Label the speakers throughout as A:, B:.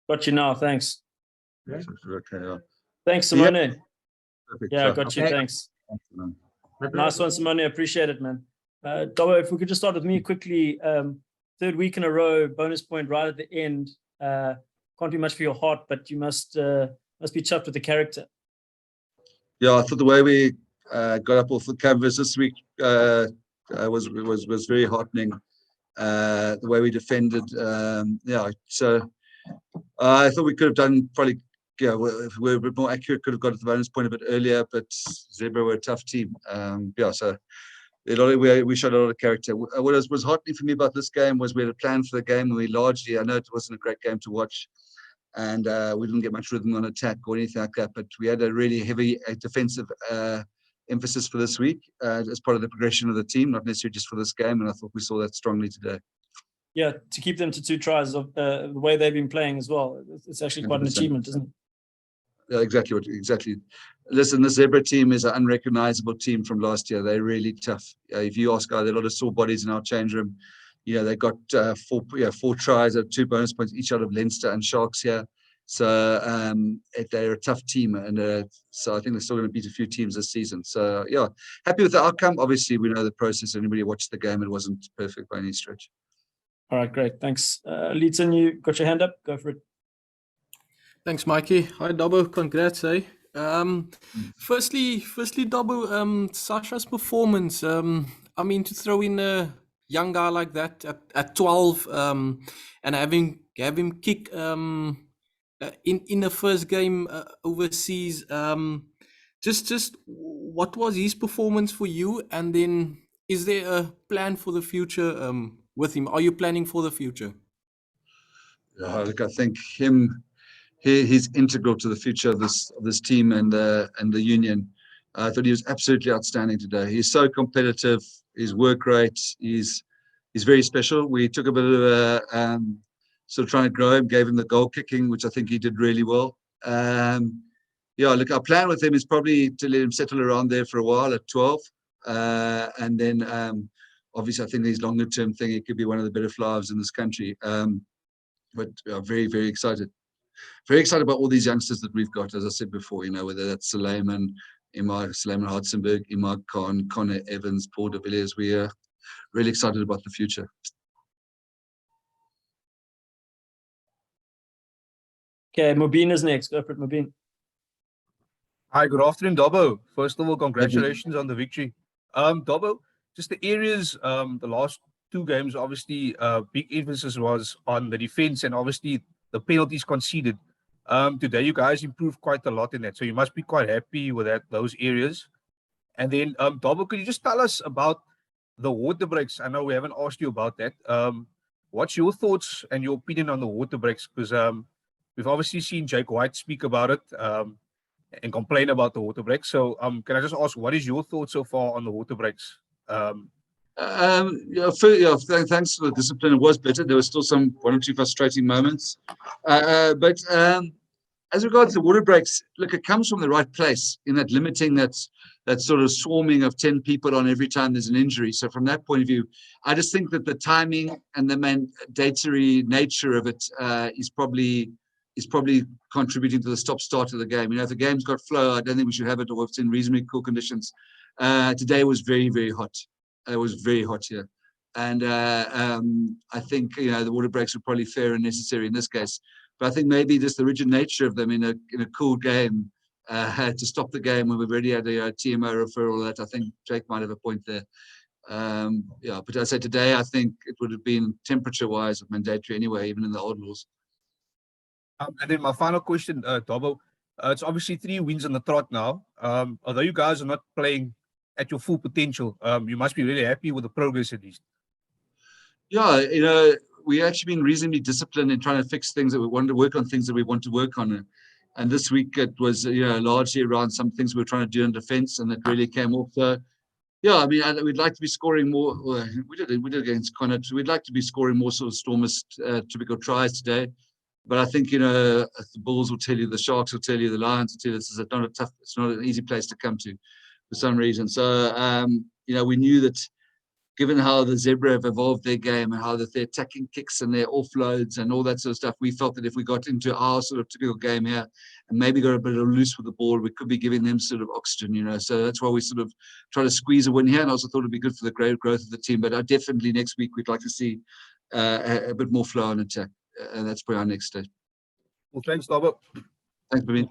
A: Got you now. Thanks.
B: Okay.
A: Thanks, Simone.
B: Perfect.
A: Yeah, got you. Thanks. Nice one, Simone. Appreciate it, man. Dobbo, if we could just start with me quickly. Third week in a row, bonus point right at the end. Can't do much for your heart, but you must be chuffed with the character.
B: Yeah, I thought the way we got up off the canvas this week was very heartening. The way we defended, so I thought we could have done probably, if we were a bit more accurate, could have got the bonus point a bit earlier, but Zebre were a tough team. So we showed a lot of character. What was heartening for me about this game was we had a plan for the game, and we largely, I know it wasn't a great game to watch, and we didn't get much rhythm on attack or anything like that, but we had a really heavy defensive emphasis for this week as part of the progression of the team, not necessarily just for this game, and I thought we saw that strongly today.
A: Yeah, to keep them to 2 tries of the way they've been playing as well. It's actually quite 100%. An achievement, isn't it?
B: Yeah, exactly. Listen, the Zebre team is an unrecognizable team from last year. They're really tough. If you ask, there are a lot of sore bodies in our change room. They got 4 tries of 2 bonus points each out of Leinster and Sharks here. So they're a tough team, and so I think they're still going to beat a few teams this season. So yeah, happy with the outcome. Obviously, we know the process. Anybody watched the game, it wasn't perfect by any stretch.
A: All right, great. Thanks. Leeton, you got your hand up. Go for it.
C: Thanks, Mikey. Hi, Dobbo. Congrats, eh? Firstly, Dobbo, Sasha's performance. I mean, to throw in a young guy like that at 12, and have him kick in the first game overseas. Just what was his performance for you? And then, is there a plan for the future with him? Are you planning for the future?
B: Yeah, look, I think he's integral to the future of this team and the union. I thought he was absolutely outstanding today. He's so competitive. His work rate. He's very special. We took a bit of a sort of trying to grow him, gave him the goal kicking, which I think he did really well. Look, our plan with him is probably to let him settle around there for a while at 12, and then obviously I think his longer term thing, it could be one of the better flyers in this country. But very, very excited. Very excited about all these youngsters that we've got, as I said before, whether that's Suleiman Hartzenberg, Imad Khan, Connor Evans, Paul de Villiers. We are really excited about the future.
A: Okay, Mobeen is next. Go for it, Mobeen.
D: Hi, good afternoon, Dobbo. First of all, congratulations on the victory. Dobbo, just the areas, the last 2 games, obviously, big emphasis was on the defense and obviously the penalties conceded. Today, you guys improved quite a lot in that, so you must be quite happy with those areas. And then, Dobbo, could you just tell us about the water breaks? I know we haven't asked you about that. What's your thoughts and your opinion on the water breaks? Because we've obviously seen Jake White speak about it and complain about the water breaks. So can I just ask, what is your thoughts so far on the water breaks?
B: Thanks for the discipline. It was better. There were still one or two frustrating moments. But as regards to water breaks, look, it comes from the right place in that limiting that sort of swarming of 10 people on every time there's an injury. So from that point of view, I just think that the timing and the mandatory nature of it is probably contributing to the stop-start of the game. If the game's got flow, I don't think we should have it, or if it's in reasonably cool conditions. Today was very, very hot. It was very hot here. And I think, the water breaks were probably fair and necessary in this case. But I think maybe just the rigid nature of them in a cool game to stop the game when we've already had a TMO referral, that I think Jake might have a point there. But I say today, I think it would have been temperature-wise mandatory anyway, even in the old rules.
D: And then my final question, Dobbo, it's obviously 3 wins on the trot now. Although you guys are not playing at your full potential, you must be really happy with the progress at least.
B: Yeah, we've actually been reasonably disciplined in trying to fix things that we want to work on, things that we want to work on. And this week it was, largely around some things we were trying to do in defense, and that really came off. So, yeah, I mean, we'd like to be scoring more. We did against Connacht. We'd like to be scoring more sort of Stormers typical tries today. But I think, the Bulls will tell you, the Sharks will tell you, the Lions will tell you, it's not an easy place to come to for some reason. So, we knew that given how the Zebre have evolved their game and how that they're attacking kicks and their offloads and all that sort of stuff, we felt that if we got into our sort of typical game here and maybe got a bit of loose with the ball, we could be giving them sort of oxygen, you know. So that's why we sort of try to squeeze a win here, and also thought it'd be good for the growth of the team. But definitely next week we'd like to see a bit more flow and attack, and that's probably our next step.
D: Well, thanks, Dobbo.
B: Thanks, Babin.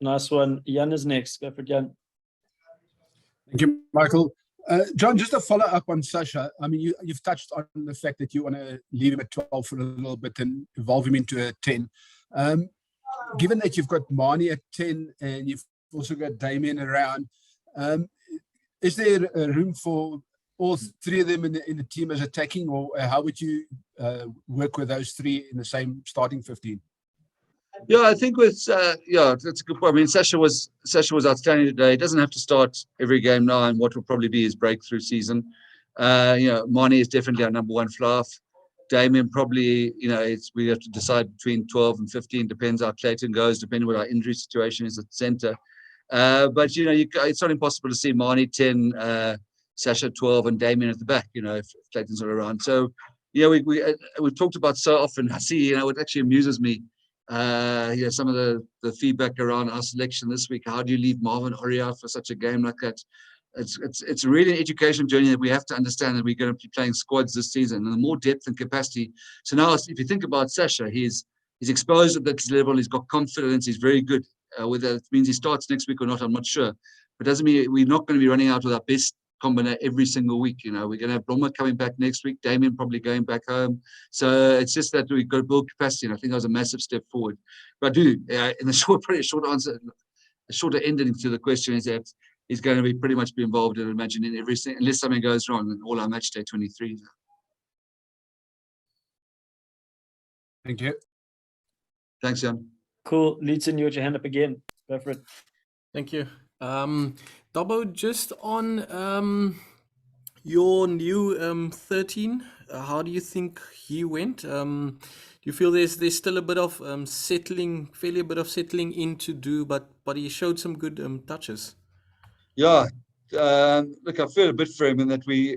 A: Nice one. Jan is next. Go for it, Jan.
E: Thank you, Michael. John, just a follow up on Sasha. I mean, you've touched on the fact that you want to leave him at 12 for a little bit and evolve him into a 10. Given that you've got Mani at 10 and you've also got Damien around, is there a room for all three of them in the team as attacking, or how would you work with those three in the same starting 15?
B: Yeah, I think with that's a good point. I mean, Sasha was outstanding today. He doesn't have to start every game now, and what will probably be his breakthrough season. Mani is definitely our number one fluff. Damien probably, we have to decide between 12 and 15, depends how Clayton goes, depending what our injury situation is at centre. But it's not impossible to see Mani 10, Sasha 12, and Damien at the back. If Clayton's not around. So we've talked about so often. I see, what actually amuses me. Some of the feedback around our selection this week. How do you leave Marvin Orie out for such a game like that? It's really an education journey that we have to understand that we're going to be playing squads this season, and the more depth and capacity. So now, if you think about Sasha, he's exposed at that level. He's got confidence. He's very good. Whether it means he starts next week or not, I'm not sure. But doesn't mean we're not going to be running out with our best combiner every single week. We're going to have Blommer coming back next week, Damien probably going back home. So it's just that we've got to build capacity, and I think that was a massive step forward. But in the shorter ending to the question is that he's going to be pretty much be involved in everything, unless something goes wrong in all our match day 23.
E: Thank you.
B: Thanks, Jan.
A: Cool. Leedson, you had your hand up again. Go for it.
C: Thank you. Dobbo, just on your new 13, how do you think he went? Do you feel there's still a bit of settling in to do, but he showed some good touches?
B: Yeah. Look, I feel a bit for him in that we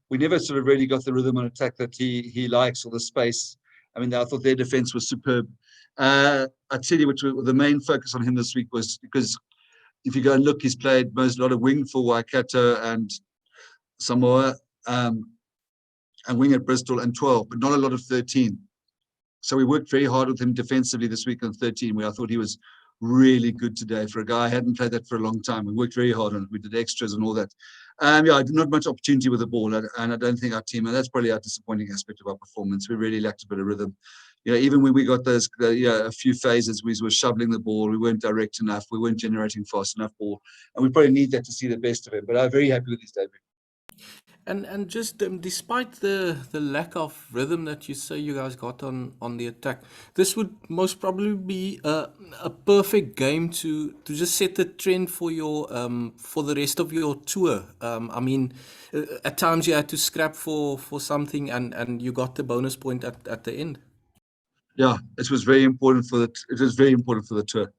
B: never sort of really got the rhythm on attack that he likes, or the space. I mean, I thought their defense was superb. I tell you, the main focus on him this week was because if you go and look, he's played a lot of wing for Waikato and Samoa, and wing at Bristol and 12, but not a lot of 13. So we worked very hard with him defensively this week on 13, where I thought he was really good today. For a guy I hadn't played that for a long time, we worked very hard on it. We did extras and all that. Not much opportunity with the ball, and I don't think our team, and that's probably our disappointing aspect of our performance. We really lacked a bit of rhythm. Even when we got a few phases, we were shoveling the ball, we weren't direct enough, we weren't generating fast enough ball, and we probably need that to see the best of him. But I'm very happy with his debut.
C: And just despite the lack of rhythm that you say you guys got on the attack, this would most probably be a perfect game to just set the trend for your for the rest of your tour. I mean, at times you had to scrap for something, and you got the bonus point at the end.
B: Yeah, it was very important for the tour.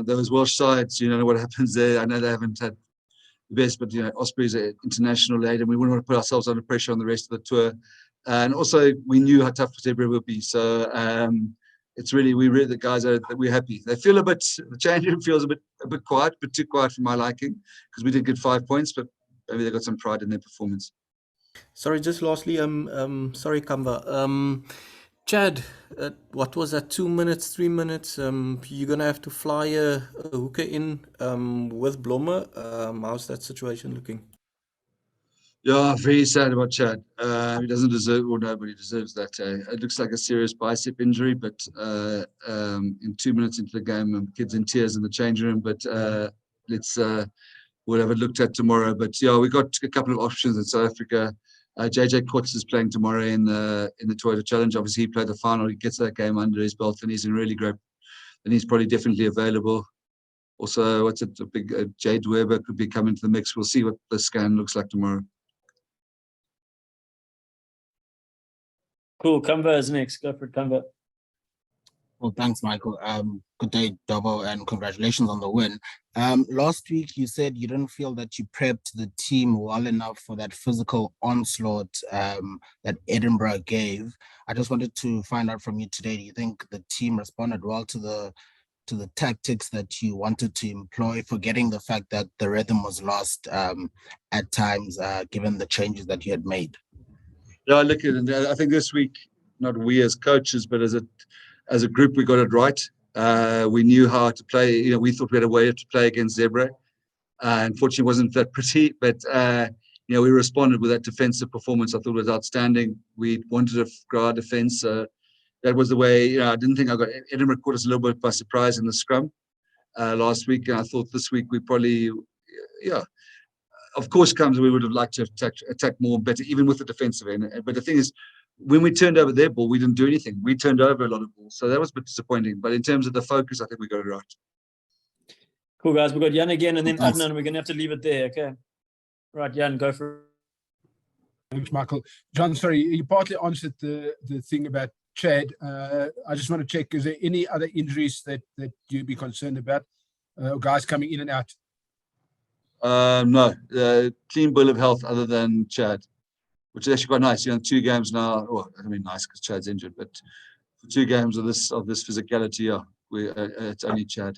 B: Those Welsh sides, what happens there. I know they haven't had the best, but Osprey's an international aid, and we wouldn't want to put ourselves under pressure on the rest of the tour. And also, we knew how tough Zebre would be. So the guys we're happy. They feel the change room feels a bit quiet, but too quiet for my liking, because we did get 5 points, but maybe they got some pride in their performance.
C: Sorry, just lastly, sorry, Kamba. Chad, what was that? 2 minutes, 3 minutes? You're gonna have to fly a hooker in with Blommer. How's that situation looking?
B: Yeah, very sad about Chad. He doesn't deserve, or nobody deserves that. It looks like a serious bicep injury, but in 2 minutes into the game, kids in tears in the changing room. But we'll have it looked at tomorrow. But yeah, we got a couple of options in South Africa. JJ Kotz is playing tomorrow in the Toyota Challenge. Obviously, he played the final. He gets that game under his belt, and he's in really great. And he's probably definitely available. Also, a big Jade Weber could be coming to the mix. We'll see what the scan looks like tomorrow.
A: Cool. Kamba is next. Go for it, Kamba.
F: Well, thanks, Michael. Good day, Dobbo, and congratulations on the win. Last week, you said you didn't feel that you prepped the team well enough for that physical onslaught that Edinburgh gave. I just wanted to find out from you today, do you think the team responded well to the tactics that you wanted to employ, forgetting the fact that the rhythm was lost at times, given the changes that you had made?
B: Yeah, look, I think this week, not we as coaches, but as a group, we got it right. We knew how to play. We thought we had a way to play against Zebre. Unfortunately, it wasn't that pretty, but we responded with that defensive performance. I thought it was outstanding. We wanted to grow our defense. That was the way. I didn't think Edinburgh caught us a little bit by surprise in the scrum last week, and I thought this week we probably, of course, we would have liked to have attacked more better, even with the defensive end. But the thing is, when we turned over their ball, we didn't do anything. We turned over a lot of balls, so that was a bit disappointing. But in terms of the focus, I think we got it right.
A: Cool, guys. We've got Jan again, and then
E: Thanks.
A: Adnan. We're going to have to leave it there, okay? Right, Jan, go for it.
E: Thanks, Michael. John, sorry, you partly answered the thing about Chad. I just want to check, is there any other injuries that you'd be concerned about? Guys coming in and out?
B: No, clean bill of health other than Chad, which is actually quite nice. 2 games now. Well, I mean, nice because Chad's injured, but for 2 games of this physicality, it's only Chad.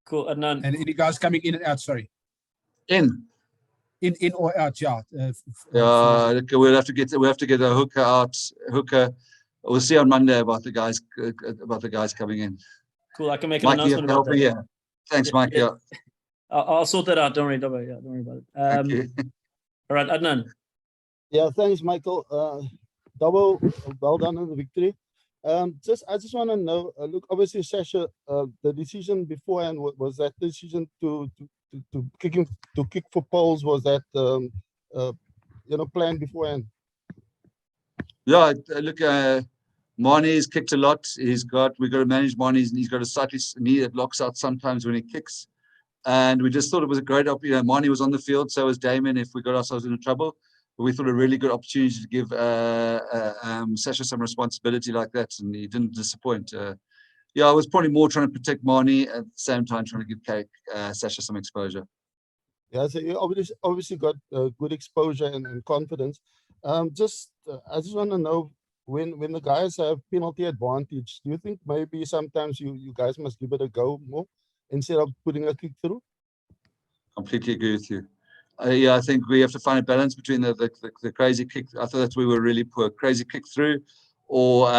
A: Cool, Adnan.
E: And any guys coming in and out? Sorry,
B: In
E: or out? Yeah.
B: Look, we'll have to get a hooker out. We'll see on Monday about the guys coming in.
A: Cool, I can make an
B: Mikey,
A: announcement about that.
B: yeah. Thanks, Mike. Yeah.
A: I'll sort that out. Don't worry, Dobbo. Yeah, don't worry about it.
B: Thank you.
A: All right, Adnan.
G: Yeah, thanks, Michael. Dobbo, well done on the victory. I just want to know. Look, obviously, Sasha, the decision beforehand was that decision to kick for poles, was that planned beforehand?
B: Yeah, look, Marnie's kicked a lot. We've got to manage Marnie's. He's got a slightly knee that locks out sometimes when he kicks. And we just thought it was a great opportunity. Marnie was on the field, so was Damon if we got ourselves into trouble. But we thought a really good opportunity to give Sasha some responsibility like that, and he didn't disappoint. I was probably more trying to protect Marnie at the same time trying to give Sasha some exposure.
G: Yeah, so you obviously got good exposure and confidence. I just want to know, when the guys have penalty advantage, do you think maybe sometimes you guys must give it a go more instead of putting a kick through?
B: Completely agree with you. I think we have to find a balance between the crazy kick. I thought that's where we were really poor. Crazy kick through, or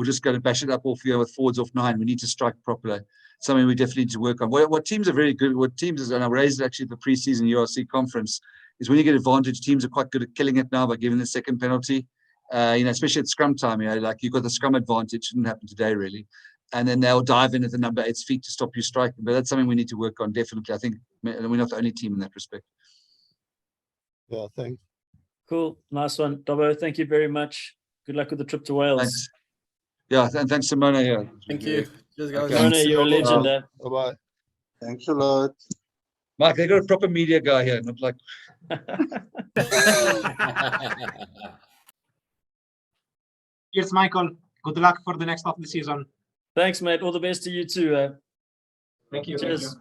B: just going to bash it up off with forwards off 9. We need to strike properly. Something we definitely need to work on. What teams are very good. What teams, and I raised it actually at the preseason URC conference, is when you get advantage, teams are quite good at killing it now by giving the second penalty. Especially at scrum time. Like you've got the scrum advantage. Didn't happen today really. And then they'll dive in at the number 8's feet to stop you striking. But that's something we need to work on, definitely. I think we're not the only team in that respect.
G: Yeah, thanks.
A: Cool, nice one. Dobbo, thank you very much. Good luck with the trip to Wales.
B: Thanks. Yeah, and thanks, Simona here.
C: Thank you. Cheers, guys.
A: Simona, you're a legend.
G: Bye-bye.
H: Thanks a lot.
B: Mark, they got a proper media guy here, not like...
I: Cheers, Michael. Good luck for the next half of the season.
A: Thanks, mate. All the best to you too.
I: Thank you.
A: Cheers.
I: Thank you.